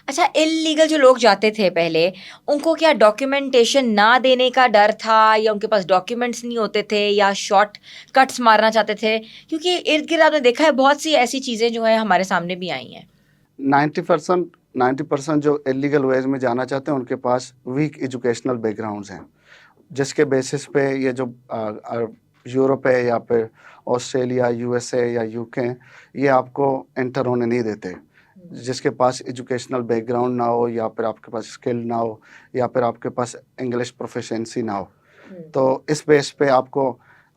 अच्छा, इल्लीगल जो लोग जाते थे पहले, उनको क्या डॉक्यूमेंटेशन ना देने का डर था, या उनके पास डॉक्यूमेंट्स नहीं होते थे, या शॉर्ट कट्स मारना चाहते थे? क्योंकि इर्द-गिर्द आपने देखा है बहुत सी ऐसी चीज़ें जो है हमारे सामने भी आई हैं। 90% 90% जो इलीगल वेज में जाना चाहते हैं उनके पास वीक एजुकेशनल बैकग्राउंड्स हैं, जिसके बेसिस पे ये जो यूरोप है या फिर ऑस्ट्रेलिया, यूएसए या यूके, ये आपको एंटर होने नहीं देते। जिसके पास एजुकेशनल बैकग्राउंड ना हो, या फिर आपके पास स्किल ना हो, या फिर आपके पास इंग्लिश प्रोफिशिएंसी ना हो, तो इस बेस पे आपको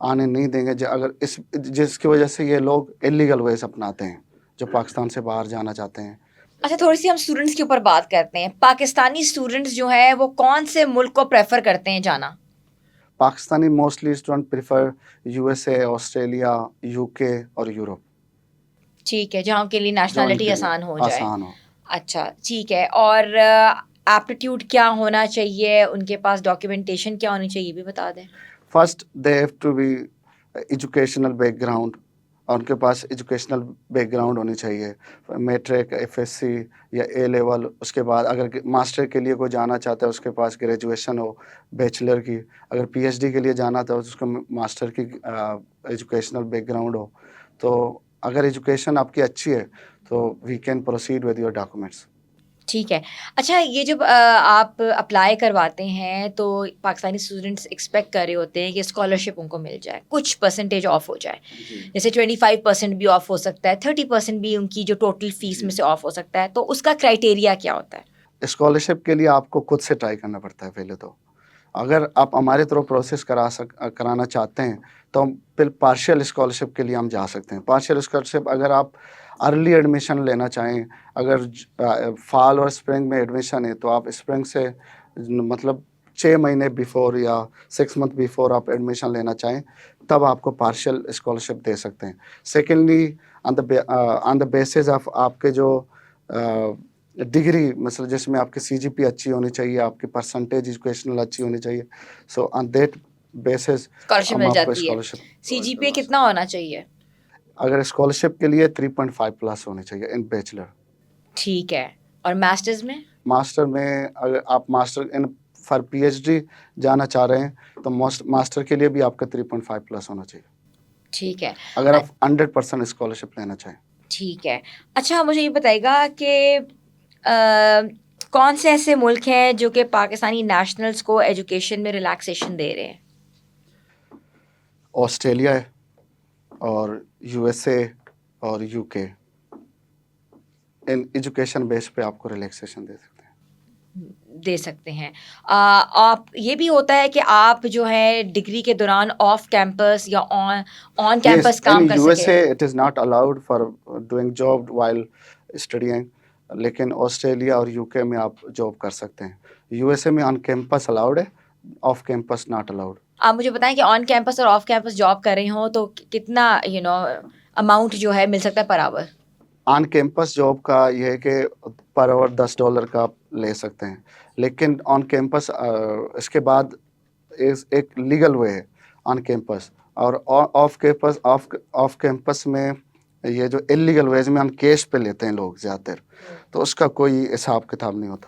आने नहीं देंगे। अगर इस जिसकी वजह से ये लोग इलीगल वेज अपनाते हैं, जो पाकिस्तान से बाहर जाना चाहते हैं। अच्छा, थोड़ी-सी हम स्टूडेंट्स के ऊपर बात करते हैं। पाकिस्तानी स्टूडेंट्स जो हैं, वो कौन से मुल्क को प्रेफ़र करते हैं जाना? Pakistani mostly student prefer USA, Australia, UK और यूरोप, ठीक है, जहाँ उनके लिए जो नेशनैलिटी उनके लिए आसान हो जाए। आसान हो। अच्छा, ठीक है। और एप्टीट्यूड क्या होना चाहिए? उनके पास डॉक्यूमेंटेशन क्या होनी चाहिए, ये भी बता दें? First they have to be educational background, और उनके पास एजुकेशनल बैकग्राउंड होनी चाहिए, मैट्रिक, एफएससी या ए लेवल। उसके बाद अगर मास्टर के लिए कोई जाना चाहता है, उसके पास ग्रेजुएशन हो बैचलर की। अगर पीएचडी के लिए जाना था, तो उसको मास्टर की एजुकेशनल बैकग्राउंड हो। तो अगर एजुकेशन आपकी अच्छी है, तो we can proceed with your documents. ठीक है। अच्छा, ये जब आप अप्लाई करवाते हैं, तो पाकिस्तानी स्टूडेंट्स एक्सपेक्ट कर रहे होते हैं कि स्कॉलरशिप उनको मिल जाए, कुछ परसेंटेज ऑफ हो जाए। जी जैसे 25% भी ऑफ हो सकता है, 30% भी उनकी जो टोटल फीस में जी। से ऑफ हो सकता है, तो उसका क्राइटेरिया क्या होता है? स्कॉलरशिप के लिए आपको खुद से ट्राई करना पड़ता है पहले तो। अगर आप हमारे थ्रू प्रोसेस कराना चाहते हैं, तो हम फिर पार्शियल स्कॉलरशिप के लिए हम जा सकते हैं। पार्शियल स्कॉलरशिप अगर आप अर्ली एडमिशन लेना चाहें, अगर फाल और स्प्रिंग में एडमिशन है, तो आप स्प्रिंग से मतलब 6 महीने बिफोर या 6 मंथ बिफोर आप एडमिशन लेना चाहें, तब आपको पार्शियल स्कॉलरशिप दे सकते हैं। Secondly, on the basis of आपके जो डिग्री, मतलब जिसमें आपकी सीजीपी अच्छी होनी चाहिए, आपकी परसेंटेज एजुकेशनल अच्छी होनी चाहिए। So on that basis scholarship हम मिल आपको जाती है। स्कॉलरशिप प्रोवाइड सीजीपीए करवा कितना सकते होना चाहिए? हैं। अगर स्कॉलरशिप के लिए 3.5 प्लस होनी चाहिए इन बैचलर। ठीक है। और मास्टर्स में? मास्टर में अगर आप मास्टर इन फॉर पीएचडी जाना चाह रहे हैं, तो मास्टर के लिए भी आपका 3.5 प्लस होना चाहिए, ठीक है। अगर अ, आप 100% स्कॉलरशिप लेना चाहें। ठीक है। अच्छा, मुझे ये बताइएगा कि कौन से ऐसे मुल्क हैं जो कि पाकिस्तानी नेशनल्स को एजुकेशन में रिलैक्सेशन दे रहे हैं? ऑस्ट्रेलिया है, और यूएसए और यूके, इन एजुकेशन बेस पे आपको रिलैक्सेशन दे सकते हैं। दे सकते हैं। आप ये भी होता है कि आप जो है डिग्री के दौरान ऑफ कैंपस या on on Yes, campus in काम कर सकें? USA it is not allowed for doing job while studying, लेकिन ऑस्ट्रेलिया और यूके में आप जॉब कर सकते हैं। यूएसए में ऑन कैंपस अलाउड है, ऑफ कैंपस नॉट अलाउड। आप मुझे बताएँ कि ऑन कैंपस और ऑफ कैंपस जॉब कर रहे हों तो कितना अमाउंट जो है मिल सकता है per hour? On campus job का ये है कि पर आवर $10 का आप ले सकते हैं, लेकिन ऑन कैंपस इसके बाद एक लीगल वे है ऑन कैंपस, और ऑफ कैंपस में ये जो इलीगल वेज में हम कैश पे लेते हैं लोग ज़्यादातर, तो उसका कोई हिसाब किताब नहीं होता।